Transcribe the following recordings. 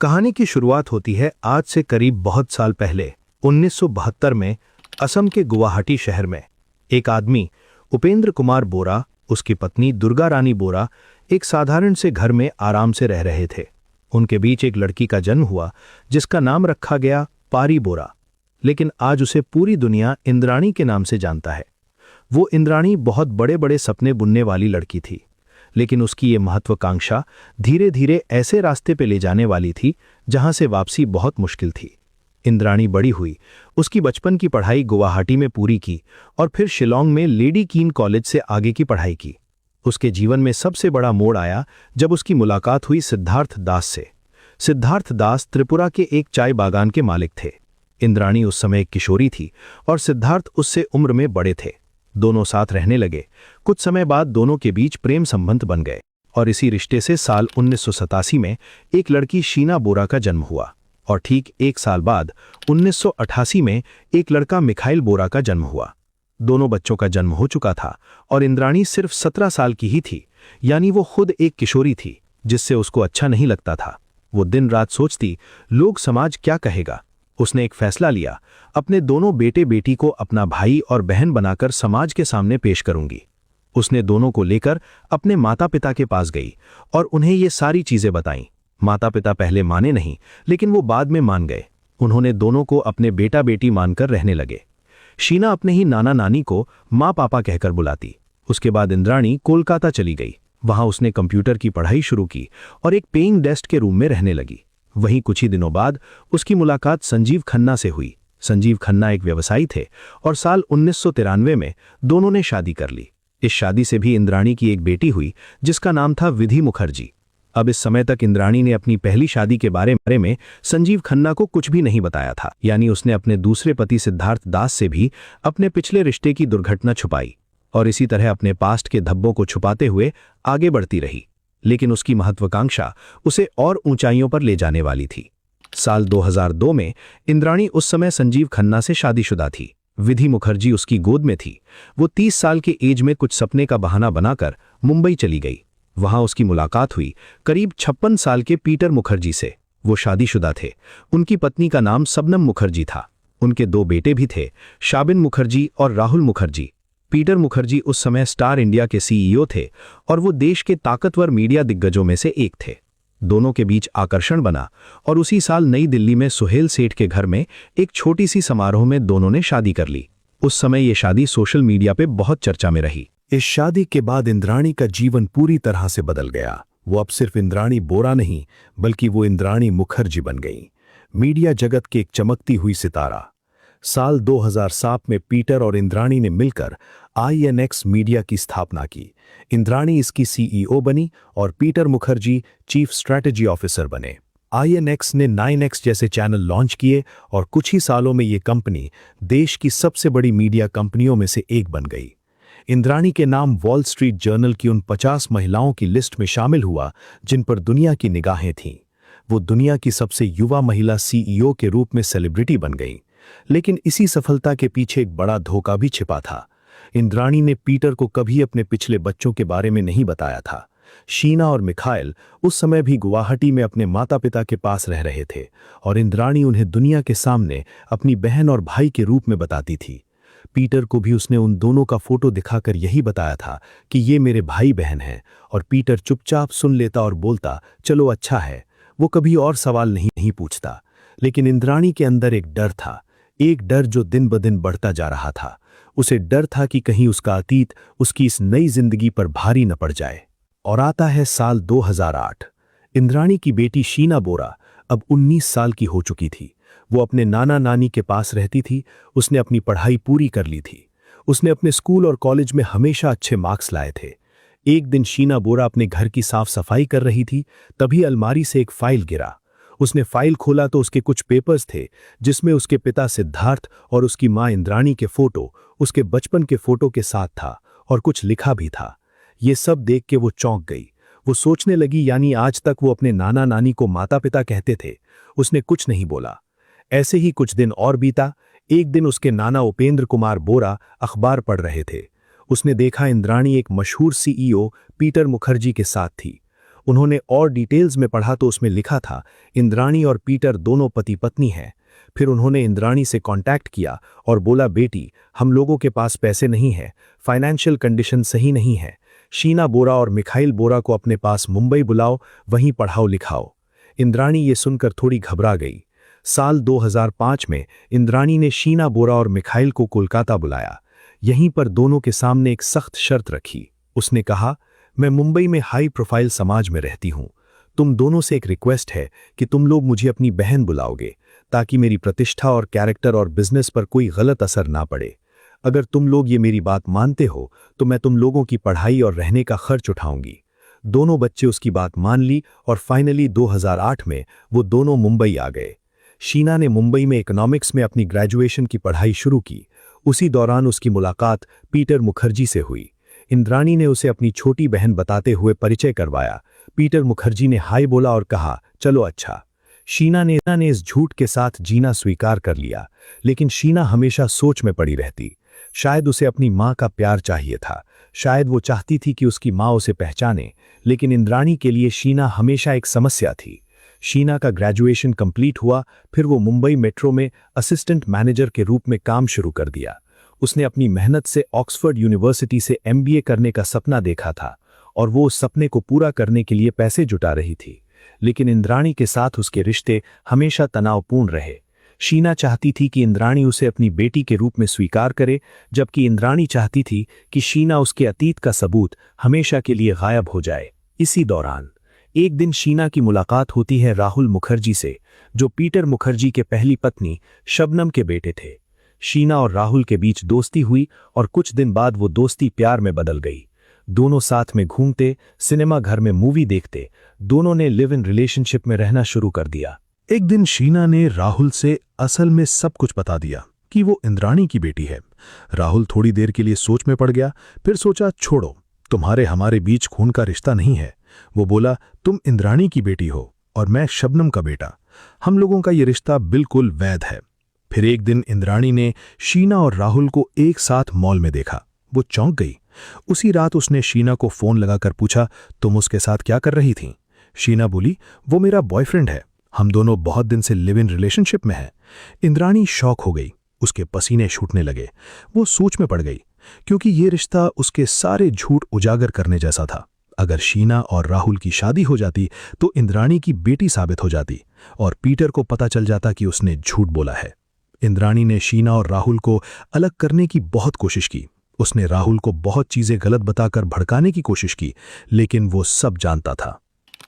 कहानी की शुरुआत होती है आज से करीब बहुत साल पहले 1972 में असम के गुवाहाटी शहर में। एक आदमी उपेंद्र कुमार बोरा, उसकी पत्नी दुर्गा रानी बोरा एक साधारण से घर में आराम से रह रहे थे। उनके बीच एक लड़की का जन्म हुआ जिसका नाम रखा गया पारी बोरा, लेकिन आज उसे पूरी दुनिया इंद्राणी के नाम से जानता है। वो इंद्राणी बहुत बड़े बड़े सपने बुनने वाली लड़की थी, लेकिन उसकी ये महत्वाकांक्षा धीरे धीरे ऐसे रास्ते पे ले जाने वाली थी जहां से वापसी बहुत मुश्किल थी। इंद्राणी बड़ी हुई, उसकी बचपन की पढ़ाई गुवाहाटी में पूरी की और फिर शिलोंग में लेडी कीन कॉलेज से आगे की पढ़ाई की। उसके जीवन में सबसे बड़ा मोड़ आया जब उसकी मुलाकात हुई सिद्धार्थ दास से। सिद्धार्थ दास त्रिपुरा के एक चाय बागान के मालिक थे। इंद्राणी उस समय एक किशोरी थी और सिद्धार्थ उससे उम्र में बड़े थे। दोनों साथ रहने लगे। कुछ समय बाद दोनों के बीच प्रेम संबंध बन गए और इसी रिश्ते से साल 1987 में एक लड़की शीना बोरा का जन्म हुआ और ठीक एक साल बाद 1988 में एक लड़का मिखाइल बोरा का जन्म हुआ। दोनों बच्चों का जन्म हो चुका था और इंद्राणी सिर्फ 17 साल की ही थी, यानी वो खुद एक किशोरी थी, जिससे उसको अच्छा नहीं लगता था। वो दिन रात सोचती, लोग समाज क्या कहेगा। उसने एक फैसला लिया, अपने दोनों बेटे बेटी को अपना भाई और बहन बनाकर समाज के सामने पेश करूंगी। उसने दोनों को लेकर अपने माता पिता के पास गई और उन्हें ये सारी चीजें बताईं। माता पिता पहले माने नहीं, लेकिन वो बाद में मान गए। उन्होंने दोनों को अपने बेटा बेटी मानकर रहने लगे। शीना अपने ही नाना नानी को माँ पापा कहकर बुलाती। उसके बाद इंद्राणी कोलकाता चली गई। वहां उसने कंप्यूटर की पढ़ाई शुरू की और एक पेइंग गेस्ट के रूम में रहने लगी। वहीं कुछ ही दिनों बाद उसकी मुलाकात संजीव खन्ना से हुई। संजीव खन्ना एक व्यवसायी थे और साल 1993 में दोनों ने शादी कर ली। इस शादी से भी इंद्राणी की एक बेटी हुई जिसका नाम था विधि मुखर्जी। अब इस समय तक इंद्राणी ने अपनी पहली शादी के बारे में संजीव खन्ना को कुछ भी नहीं बताया था, यानी उसने अपने दूसरे पति सिद्धार्थ दास से भी अपने पिछले रिश्ते की दुर्घटना छुपाई और इसी तरह अपने पास्ट के धब्बों को छुपाते हुए आगे बढ़ती रही। लेकिन उसकी महत्वाकांक्षा उसे और ऊंचाइयों पर ले जाने वाली थी। साल 2002 में इंद्राणी उस समय संजीव खन्ना से शादीशुदा थी। विधि मुखर्जी उसकी गोद में थी। वो 30 साल के एज में कुछ सपने का बहाना बनाकर मुंबई चली गई। वहां उसकी मुलाकात हुई करीब 56 साल के पीटर मुखर्जी से। वो शादीशुदा थे। उनकी पत्नी का नाम सबनम मुखर्जी था। उनके 2 बेटे भी थे, शाबिन मुखर्जी और राहुल मुखर्जी। पीटर मुखर्जी उस समय स्टार इंडिया के सीईओ थे और वो देश के ताकतवर मीडिया दिग्गजों में से एक थे। दोनों के बीच आकर्षण बना और उसी साल नई दिल्ली में सुहेल सेठ के घर में एक छोटी सी समारोह में दोनों ने शादी कर ली। उस समय ये शादी सोशल मीडिया पे बहुत चर्चा में रही। इस शादी के बाद इंद्राणी का जीवन पूरी तरह से बदल गया। वो अब सिर्फ इंद्राणी बोरा नहीं, बल्कि वो इंद्राणी मुखर्जी बन गई, मीडिया जगत की एक चमकती हुई सितारा। साल 2007 में पीटर और इंद्राणी ने मिलकर INX मीडिया की स्थापना की। इंद्राणी इसकी CEO बनी और Peter Mukherjee chief strategy officer बने। INX ने 9X जैसे चैनल लॉन्च किए और कुछ ही सालों में ये कंपनी देश की सबसे बड़ी मीडिया कंपनियों में से एक बन गई। इंद्राणी के नाम वॉल स्ट्रीट जर्नल की उन 50 महिलाओं की लिस्ट में शामिल हुआ जिन पर दुनिया की निगाहें थीं। वो दुनिया की सबसे युवा महिला CEO के रूप में सेलिब्रिटी बन गई। लेकिन इसी सफलता के पीछे एक बड़ा धोखा भी छिपा था। इंद्राणी ने पीटर को कभी अपने पिछले बच्चों के बारे में नहीं बताया था। शीना और मिखाइल उस समय भी गुवाहाटी में अपने माता पिता के पास रह रहे थे और इंद्राणी उन्हें दुनिया के सामने अपनी बहन और भाई के रूप में बताती थी। पीटर को भी उसने उन दोनों का फोटो दिखाकर यही बताया था कि ये मेरे भाई बहन हैं, और पीटर चुपचाप सुन लेता और बोलता, चलो अच्छा है। वो कभी और सवाल नहीं पूछता। लेकिन इंद्राणी के अंदर एक डर था, एक डर जो दिन ब दिन बढ़ता जा रहा था। उसे डर था कि कहीं उसका अतीत उसकी इस नई जिंदगी पर भारी न पड़ जाए। और आता है साल 2008। इंद्राणी की बेटी शीना बोरा अब 19 साल की हो चुकी थी। वो अपने नाना नानी के पास रहती थी। उसने अपनी पढ़ाई पूरी कर ली थी। उसने अपने स्कूल और कॉलेज में हमेशा अच्छे मार्क्स लाए थे। एक दिन शीना बोरा अपने घर की साफ सफाई कर रही थी, तभी अलमारी से एक फाइल गिरा। उसने फाइल खोला तो उसके कुछ पेपर्स थे जिसमें उसके पिता सिद्धार्थ और उसकी मां इंद्राणी के फोटो उसके बचपन के फोटो के साथ था और कुछ लिखा भी था। ये सब देख के वो चौंक गई। वो सोचने लगी, यानी आज तक वो अपने नाना नानी को माता पिता कहते थे। उसने कुछ नहीं बोला। ऐसे ही कुछ दिन और बीता। एक दिन उसके नाना उपेंद्र कुमार बोरा अखबार पढ़ रहे थे। उसने देखा इंद्राणी एक मशहूर CEO पीटर मुखर्जी के साथ थी। उन्होंने और डिटेल्स में पढ़ा तो उसमें लिखा था इंद्राणी और पीटर दोनों पति पत्नी हैं। फिर उन्होंने इंद्राणी से कांटेक्ट किया और बोला, बेटी हम लोगों के पास पैसे नहीं है, फाइनेंशियल कंडीशन सही नहीं है, शीना बोरा और मिखाइल बोरा को अपने पास मुंबई बुलाओ, वहीं पढ़ाओ लिखाओ। इंद्राणी ये सुनकर थोड़ी घबरा गई। साल 2005 में इंद्राणी ने शीना बोरा और मिखाइल को कोलकाता बुलाया। यहीं पर दोनों के सामने एक सख्त शर्त रखी। उसने कहा, मैं मुंबई में हाई प्रोफाइल समाज में रहती हूं। तुम दोनों से एक रिक्वेस्ट है कि तुम लोग मुझे अपनी बहन बुलाओगे ताकि मेरी प्रतिष्ठा और कैरेक्टर और बिजनेस पर कोई गलत असर ना पड़े। अगर तुम लोग ये मेरी बात मानते हो तो मैं तुम लोगों की पढ़ाई और रहने का खर्च उठाऊंगी। दोनों बच्चे उसकी बात मान ली और फाइनली 2008 में वो दोनों मुंबई आ गए। शीना ने मुंबई में इकोनॉमिक्स में अपनी ग्रेजुएशन की पढ़ाई शुरू की। उसी दौरान उसकी मुलाकात पीटर मुखर्जी से हुई। इंद्राणी ने उसे अपनी छोटी बहन बताते हुए परिचय करवाया। पीटर मुखर्जी ने हाय बोला और कहा, चलो अच्छा। शीना ने इस झूठ के साथ जीना स्वीकार कर लिया, लेकिन शीना हमेशा सोच में पड़ी रहती। शायद उसे अपनी माँ का प्यार चाहिए था, शायद वो चाहती थी कि उसकी माँ उसे पहचाने, लेकिन इंद्राणी के लिए शीना हमेशा एक समस्या थी। शीना का ग्रेजुएशन कंप्लीट हुआ, फिर वो मुंबई मेट्रो में असिस्टेंट मैनेजर के रूप में काम शुरू कर दिया। उसने अपनी मेहनत से ऑक्सफोर्ड यूनिवर्सिटी से MBA करने का सपना देखा था और वो उस सपने को पूरा करने के लिए पैसे जुटा रही थी। लेकिन इंद्राणी के साथ उसके रिश्ते हमेशा तनावपूर्ण रहे। शीना चाहती थी कि इंद्राणी उसे अपनी बेटी के रूप में स्वीकार करे, जबकि इंद्राणी चाहती थी कि शीना उसके अतीत का सबूत हमेशा के लिए गायब हो जाए। इसी दौरान एक दिन शीना की मुलाकात होती है राहुल मुखर्जी से, जो पीटर मुखर्जी के पहली पत्नी शबनम के बेटे थे। शीना और राहुल के बीच दोस्ती हुई और कुछ दिन बाद वो दोस्ती प्यार में बदल गई। दोनों साथ में घूमते, सिनेमा घर में मूवी देखते, दोनों ने लिव इन रिलेशनशिप में रहना शुरू कर दिया। एक दिन शीना ने राहुल से असल में सब कुछ बता दिया कि वो इंद्राणी की बेटी है। राहुल थोड़ी देर के लिए सोच में पड़ गया, फिर सोचा, छोड़ो, तुम्हारे हमारे बीच खून का रिश्ता नहीं है। वो बोला, तुम इंद्राणी की बेटी हो और मैं शबनम का बेटा, हम लोगों का ये रिश्ता बिल्कुल वैध है। फिर एक दिन इंद्राणी ने शीना और राहुल को एक साथ मॉल में देखा। वो चौंक गई। उसी रात उसने शीना को फोन लगाकर पूछा, तुम उसके साथ क्या कर रही थी? शीना बोली, वो मेरा बॉयफ्रेंड है, हम दोनों बहुत दिन से लिव इन रिलेशनशिप में हैं। इंद्राणी शॉक हो गई, उसके पसीने छूटने लगे। वो सोच में पड़ गई, क्योंकि ये रिश्ता उसके सारे झूठ उजागर करने जैसा था। अगर शीना और राहुल की शादी हो जाती तो इंद्राणी की बेटी साबित हो जाती और पीटर को पता चल जाता कि उसने झूठ बोला है। इंद्राणी ने शीना और राहुल को अलग करने की बहुत कोशिश की। उसने राहुल को बहुत चीजें गलत बताकर भड़काने की कोशिश की, लेकिन वो सब जानता था।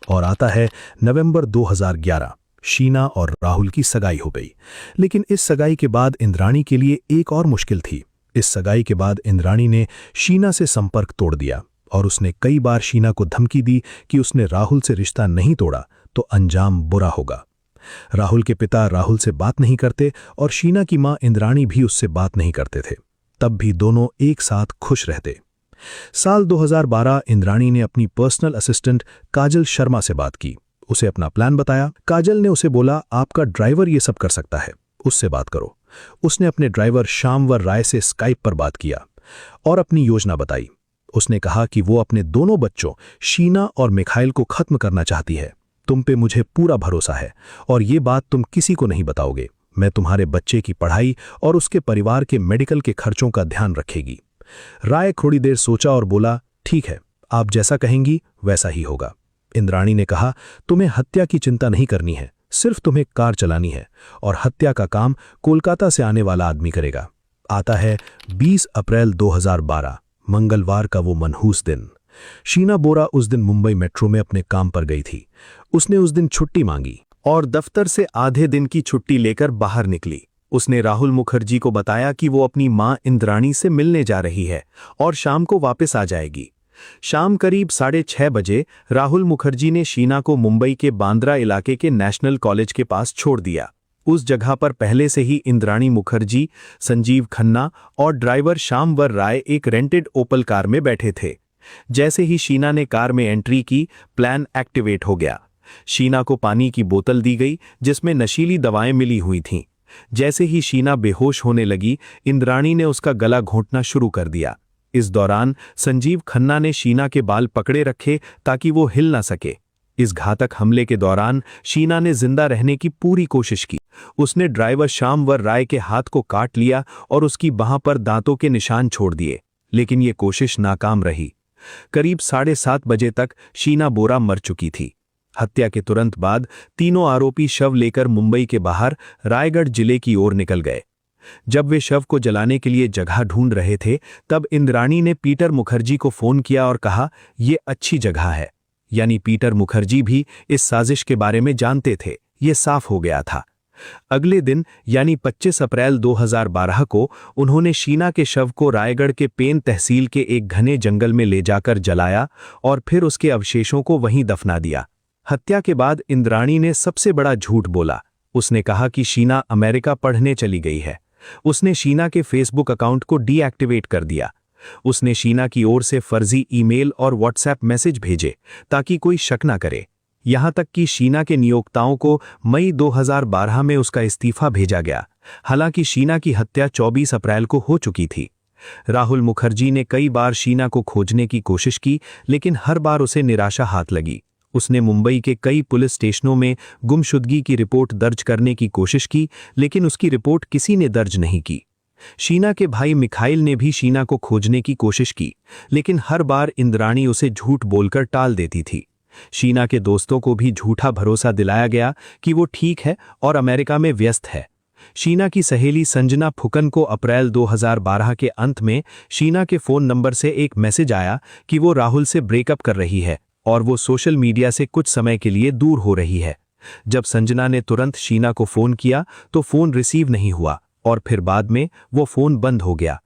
और आता है नवंबर 2011। शीना और राहुल की सगाई हो गई, लेकिन इस सगाई के बाद इंद्राणी के लिए एक और मुश्किल थी। इस सगाई के बाद इंद्राणी ने शीना से संपर्क तोड़ दिया और उसने कई बार शीना को धमकी दी कि उसने राहुल से रिश्ता नहीं तोड़ा तो अंजाम बुरा होगा। राहुल के पिता राहुल से बात नहीं करते और शीना की मां इंद्राणी भी उससे बात नहीं करते थे। तब भी दोनों एक साथ खुश रहते। साल 2012 इंद्राणी ने अपनी पर्सनल असिस्टेंट काजल शर्मा से बात की, उसे अपना प्लान बताया। काजल ने उसे बोला, आपका ड्राइवर ये सब कर सकता है, उससे बात करो। उसने अपने ड्राइवर श्यामवर राय से स्काइप पर बात किया और अपनी योजना बताई। उसने कहा कि वो अपने दोनों बच्चों शीना और मिखाइल को खत्म करना चाहती है। तुम पे मुझे पूरा भरोसा है और ये बात तुम किसी को नहीं बताओगे। मैं तुम्हारे बच्चे की पढ़ाई और उसके परिवार के मेडिकल के खर्चों का ध्यान रखेगी। राय थोड़ी देर सोचा और बोला, ठीक है, आप जैसा कहेंगी वैसा ही होगा। इंद्राणी ने कहा, तुम्हें हत्या की चिंता नहीं करनी है, सिर्फ तुम्हें कार चलानी है और हत्या का काम कोलकाता से आने वाला आदमी करेगा। आता है 20 अप्रैल 2012, मंगलवार का वो मनहूस दिन। शीना बोरा उस दिन मुंबई मेट्रो में अपने काम पर गई थी। उसने उस दिन छुट्टी मांगी और दफ्तर से आधे दिन की छुट्टी लेकर बाहर निकली। उसने राहुल मुखर्जी को बताया कि वो अपनी मां इंद्राणी से मिलने जा रही है और शाम को वापस आ जाएगी। शाम करीब 6:30 बजे राहुल मुखर्जी ने शीना को मुंबई के बांद्रा इलाके के नेशनल कॉलेज के पास छोड़ दिया। उस जगह पर पहले से ही इंद्राणी मुखर्जी, संजीव खन्ना और ड्राइवर श्यामवर राय एक रेंटेड ओपल कार में बैठे थे। जैसे ही शीना ने कार में एंट्री की, प्लान एक्टिवेट हो गया। शीना को पानी की बोतल दी गई जिसमें नशीली दवाएं मिली हुई थीं। जैसे ही शीना बेहोश होने लगी, इंद्राणी ने उसका गला घोंटना शुरू कर दिया। इस दौरान संजीव खन्ना ने शीना के बाल पकड़े रखे ताकि वो हिल ना सके। इस घातक हमले के दौरान शीना ने जिंदा रहने की पूरी कोशिश की। उसने ड्राइवर श्यामवर राय के हाथ को काट लिया और उसकी बाह पर दांतों के निशान छोड़ दिए, लेकिन ये कोशिश नाकाम रही। करीब 7:30 बजे तक शीना बोरा मर चुकी थी। हत्या के तुरंत बाद तीनों आरोपी शव लेकर मुंबई के बाहर रायगढ़ जिले की ओर निकल गए। जब वे शव को जलाने के लिए जगह ढूंढ रहे थे, तब इंद्राणी ने पीटर मुखर्जी को फोन किया और कहा, ये अच्छी जगह है। यानी पीटर मुखर्जी भी इस साजिश के बारे में जानते थे। ये साफ हो गया था। अगले दिन यानी 25 अप्रैल 2012 को उन्होंने शीना के शव को रायगढ़ के पेन तहसील के एक घने जंगल में ले जाकर जलाया और फिर उसके अवशेषों को वहीं दफना दिया। हत्या के बाद इंद्राणी ने सबसे बड़ा झूठ बोला। उसने कहा कि शीना अमेरिका पढ़ने चली गई है। उसने शीना के फेसबुक अकाउंट को डीएक्टिवेट कर दिया। उसने शीना की ओर से फर्जी ईमेल और व्हाट्सएप मैसेज भेजे ताकि कोई शक न करे। यहां तक कि शीना के नियोक्ताओं को मई 2012 में उसका इस्तीफा भेजा गया। हालांकि शीना की हत्या 24 अप्रैल को हो चुकी थी। राहुल मुखर्जी ने कई बार शीना को खोजने की कोशिश की, लेकिन हर बार उसे निराशा हाथ लगी। उसने मुंबई के कई पुलिस स्टेशनों में गुमशुदगी की रिपोर्ट दर्ज करने की कोशिश की, लेकिन उसकी रिपोर्ट किसी ने दर्ज नहीं की। शीना के भाई मिखाइल ने भी शीना को खोजने की कोशिश की, लेकिन हर बार इंद्राणी उसे झूठ बोलकर टाल देती थी। शीना के दोस्तों को भी झूठा भरोसा दिलाया गया कि वो ठीक है और अमेरिका में व्यस्त है। शीना की सहेली संजना फुकन को अप्रैल 2012 के अंत में शीना के फोन नंबर से एक मैसेज आया कि वो राहुल से ब्रेकअप कर रही है और वो सोशल मीडिया से कुछ समय के लिए दूर हो रही है। जब संजना ने तुरंत शीना को फोन किया तो फोन रिसीव नहीं हुआ और फिर बाद में वो फोन बंद हो गया।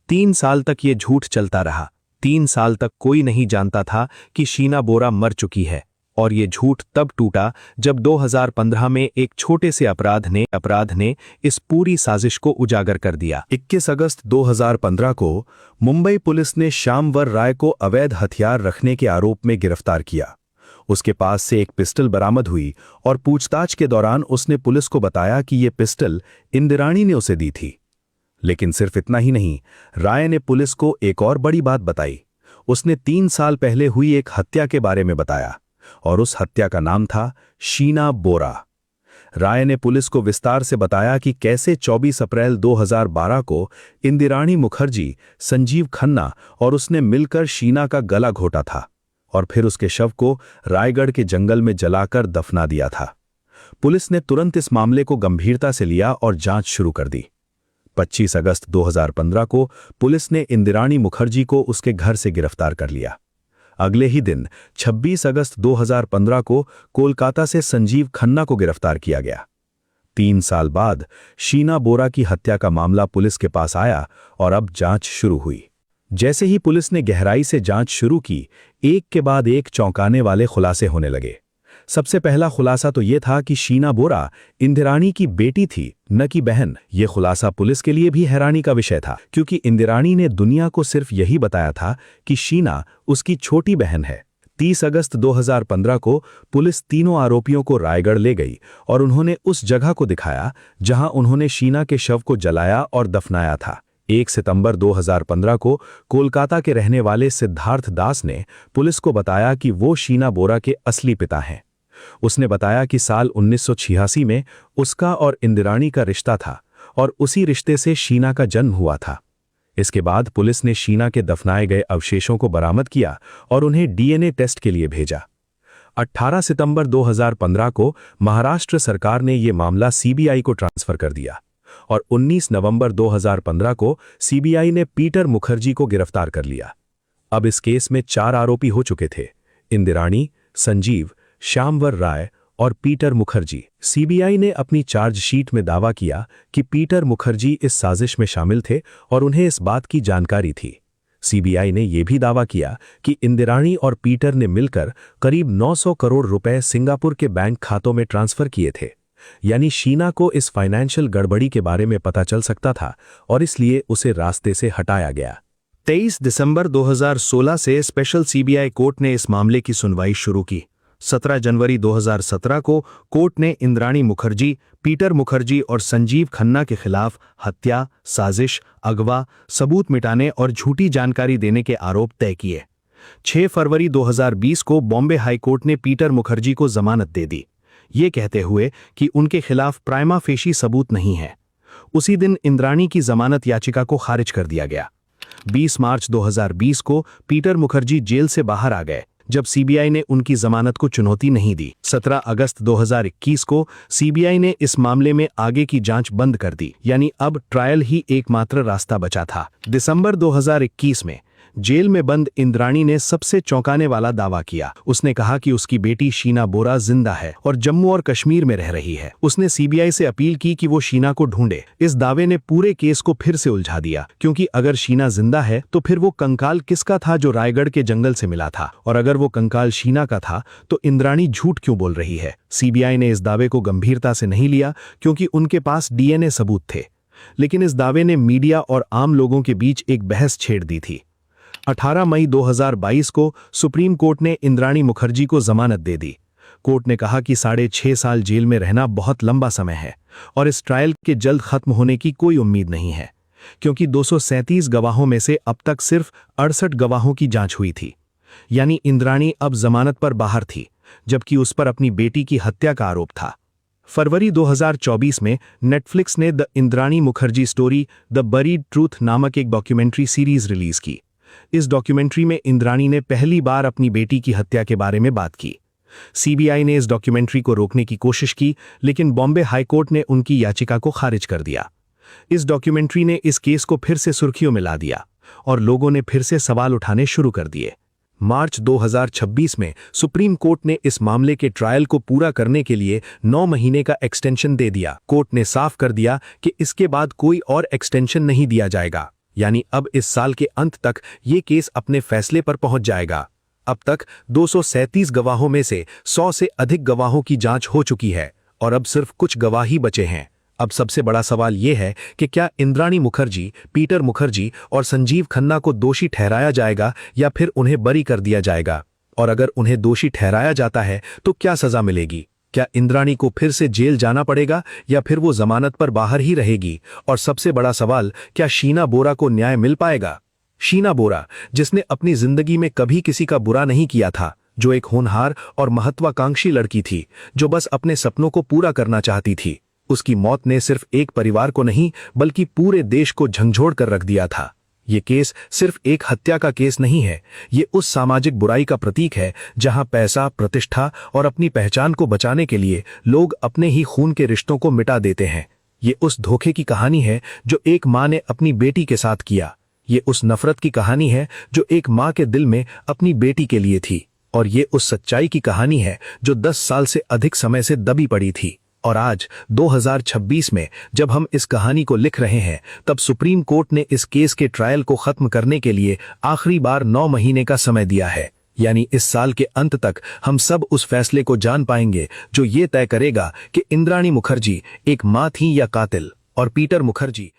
3 साल तक ये झूठ चलता रहा। 3 साल तक कोई नहीं जानता था कि शीना बोरा मर चुकी है, और ये झूठ तब टूटा जब 2015 में एक छोटे से अपराध ने इस पूरी साजिश को उजागर कर दिया। 21 अगस्त 2015 को मुंबई पुलिस ने श्यामवर राय को अवैध हथियार रखने के आरोप में गिरफ्तार किया। उसके पास से एक पिस्टल बरामद हुई और पूछताछ के दौरान उसने पुलिस को बताया कि ये पिस्टल इंदिराणी ने उसे दी थी। लेकिन सिर्फ इतना ही नहीं, राय ने पुलिस को एक और बड़ी बात बताई। उसने 3 साल पहले हुई एक हत्या के बारे में बताया, और उस हत्या का नाम था शीना बोरा। राय ने पुलिस को विस्तार से बताया कि कैसे 24 अप्रैल 2012 को इंदिराणी मुखर्जी, संजीव खन्ना और उसने मिलकर शीना का गला घोटा था और फिर उसके शव को रायगढ़ के जंगल में जलाकर दफना दिया था। पुलिस ने तुरंत इस मामले को गंभीरता से लिया और जांच शुरू कर दी। 25 अगस्त 2015 को पुलिस ने इंदिराणी मुखर्जी को उसके घर से गिरफ्तार कर लिया। अगले ही दिन 26 अगस्त 2015 को कोलकाता से संजीव खन्ना को गिरफ्तार किया गया। 3 साल बाद शीना बोरा की हत्या का मामला पुलिस के पास आया और अब जांच शुरू हुई। जैसे ही पुलिस ने गहराई से जांच शुरू की, एक के बाद एक चौंकाने वाले खुलासे होने लगे। सबसे पहला खुलासा तो यह था कि शीना बोरा इंदिराणी की बेटी थी, न कि बहन। यह खुलासा पुलिस के लिए भी हैरानी का विषय था, क्योंकि इंदिराणी ने दुनिया को सिर्फ यही बताया था कि शीना उसकी छोटी बहन है। 30 अगस्त 2015 को पुलिस तीनों आरोपियों को रायगढ़ ले गई और उन्होंने उस जगह को दिखाया जहां उन्होंने शीना के शव को जलाया और दफनाया था। 1 सितंबर 2015 को कोलकाता के रहने वाले सिद्धार्थ दास ने पुलिस को बताया कि वो शीना बोरा के असली पिता हैं। उसने बताया कि साल 1986 में उसका और इंदिराणी का रिश्ता था और उसी रिश्ते से शीना का जन्म हुआ था। इसके बाद पुलिस ने शीना के दफनाए गए अवशेषों को बरामद किया और उन्हें डीएनए टेस्ट के लिए भेजा। 18 सितंबर 2015 को महाराष्ट्र सरकार ने यह मामला सीबीआई को ट्रांसफर कर दिया और 19 नवंबर 2015 को सीबीआई ने पीटर मुखर्जी को गिरफ्तार कर लिया। अब इस केस में 4 आरोपी हो चुके थे: इंदिराणी, संजीव, श्यामवर राय और पीटर मुखर्जी। सीबीआई ने अपनी चार्जशीट में दावा किया कि पीटर मुखर्जी इस साजिश में शामिल थे और उन्हें इस बात की जानकारी थी। सीबीआई ने यह भी दावा किया कि इंदिराणी और पीटर ने मिलकर करीब 900 करोड़ रुपए सिंगापुर के बैंक खातों में ट्रांसफर किए थे। यानी शीना को इस फाइनेंशियल गड़बड़ी के बारे में पता चल सकता था और इसलिए उसे रास्ते से हटाया गया। 23 दिसंबर 2016 से स्पेशल सीबीआई कोर्ट ने इस मामले की सुनवाई शुरू की। 17 जनवरी 2017 को कोर्ट ने इंद्राणी मुखर्जी, पीटर मुखर्जी और संजीव खन्ना के खिलाफ हत्या, साजिश, अगवा, सबूत मिटाने और झूठी जानकारी देने के आरोप तय किए। 6 फरवरी 2020 को बॉम्बे हाईकोर्ट ने पीटर मुखर्जी को जमानत दे दी, ये कहते हुए कि उनके खिलाफ प्राइमा फेशी सबूत नहीं है। उसी दिन इंद्राणी की जमानत याचिका को खारिज कर दिया गया। 20 मार्च 2020 को पीटर मुखर्जी जेल से बाहर आ गए, जब सीबीआई ने उनकी जमानत को चुनौती नहीं दी। 17 अगस्त 2021 को सीबीआई ने इस मामले में आगे की जांच बंद कर दी, यानी अब ट्रायल ही एकमात्र रास्ता बचा था। दिसंबर 2021 में जेल में बंद इंद्राणी ने सबसे चौंकाने वाला दावा किया। उसने कहा कि उसकी बेटी शीना बोरा जिंदा है और जम्मू और कश्मीर में रह रही है। उसने सीबीआई से अपील की कि वो शीना को ढूंढे। इस दावे ने पूरे केस को फिर से उलझा दिया, क्योंकि अगर शीना जिंदा है तो फिर वो कंकाल किसका था जो रायगढ़ के जंगल से मिला था, और अगर वो कंकाल शीना का था तो इंद्राणी झूठ क्यों बोल रही है। सीबीआई ने इस दावे को गंभीरता से नहीं लिया, क्योंकि उनके पास डीएनए सबूत थे, लेकिन इस दावे ने मीडिया और आम लोगों के बीच एक बहस छेड़ दी थी। 18 मई 2022 को सुप्रीम कोर्ट ने इंद्राणी मुखर्जी को जमानत दे दी। कोर्ट ने कहा कि 6.5 साल जेल में रहना बहुत लंबा समय है और इस ट्रायल के जल्द खत्म होने की कोई उम्मीद नहीं है, क्योंकि 237 गवाहों में से अब तक सिर्फ 68 गवाहों की जांच हुई थी। यानी इंद्राणी अब जमानत पर बाहर थी, जबकि उस पर अपनी बेटी की हत्या का आरोप था। फरवरी 2024 में नेटफ्लिक्स ने the Indrani Mukherjee story the buried truth नामक एक डॉक्यूमेंट्री सीरीज रिलीज की। इस डॉक्यूमेंट्री में इंद्राणी ने पहली बार अपनी बेटी की हत्या के बारे में बात की। सीबीआई ने इस डॉक्यूमेंट्री को रोकने की कोशिश की, लेकिन बॉम्बे हाईकोर्ट ने उनकी याचिका को खारिज कर दिया। इस डॉक्यूमेंट्री ने इस केस को फिर से सुर्खियों में ला दिया और लोगों ने फिर से सवाल उठाने शुरू कर दिए। मार्च 2026 में सुप्रीम कोर्ट ने इस मामले के ट्रायल को पूरा करने के लिए 9 महीने का एक्सटेंशन दे दिया। कोर्ट ने साफ कर दिया कि इसके बाद कोई और एक्सटेंशन नहीं दिया जाएगा, यानी अब इस साल के अंत तक ये केस अपने फैसले पर पहुंच जाएगा। अब तक 237 गवाहों में से 100 से अधिक गवाहों की जांच हो चुकी है और अब सिर्फ कुछ गवाह ही बचे हैं। अब सबसे बड़ा सवाल यह है कि क्या इंद्राणी मुखर्जी, पीटर मुखर्जी और संजीव खन्ना को दोषी ठहराया जाएगा या फिर उन्हें बरी कर दिया जाएगा, और अगर उन्हें दोषी ठहराया जाता है तो क्या सजा मिलेगी। क्या इंद्राणी को फिर से जेल जाना पड़ेगा या फिर वो जमानत पर बाहर ही रहेगी, और सबसे बड़ा सवाल, क्या शीना बोरा को न्याय मिल पाएगा। शीना बोरा, जिसने अपनी जिंदगी में कभी किसी का बुरा नहीं किया था, जो एक होनहार और महत्वाकांक्षी लड़की थी, जो बस अपने सपनों को पूरा करना चाहती थी, उसकी मौत ने सिर्फ एक परिवार को नहीं बल्कि पूरे देश को झंझोड़ कर रख दिया था। ये केस सिर्फ एक हत्या का केस नहीं है, ये उस सामाजिक बुराई का प्रतीक है जहां पैसा, प्रतिष्ठा और अपनी पहचान को बचाने के लिए लोग अपने ही खून के रिश्तों को मिटा देते हैं। ये उस धोखे की कहानी है जो एक माँ ने अपनी बेटी के साथ किया। ये उस नफरत की कहानी है जो एक माँ के दिल में अपनी बेटी के लिए थी, और ये उस सच्चाई की कहानी है जो 10 साल से अधिक समय से दबी पड़ी थी। और आज 2026 में जब हम इस कहानी को लिख रहे हैं, तब सुप्रीम कोर्ट ने इस केस के ट्रायल को खत्म करने के लिए आखिरी बार 9 महीने का समय दिया है। यानी इस साल के अंत तक हम सब उस फैसले को जान पाएंगे जो ये तय करेगा कि इंद्राणी मुखर्जी एक मां थी या कातिल, और पीटर मुखर्जी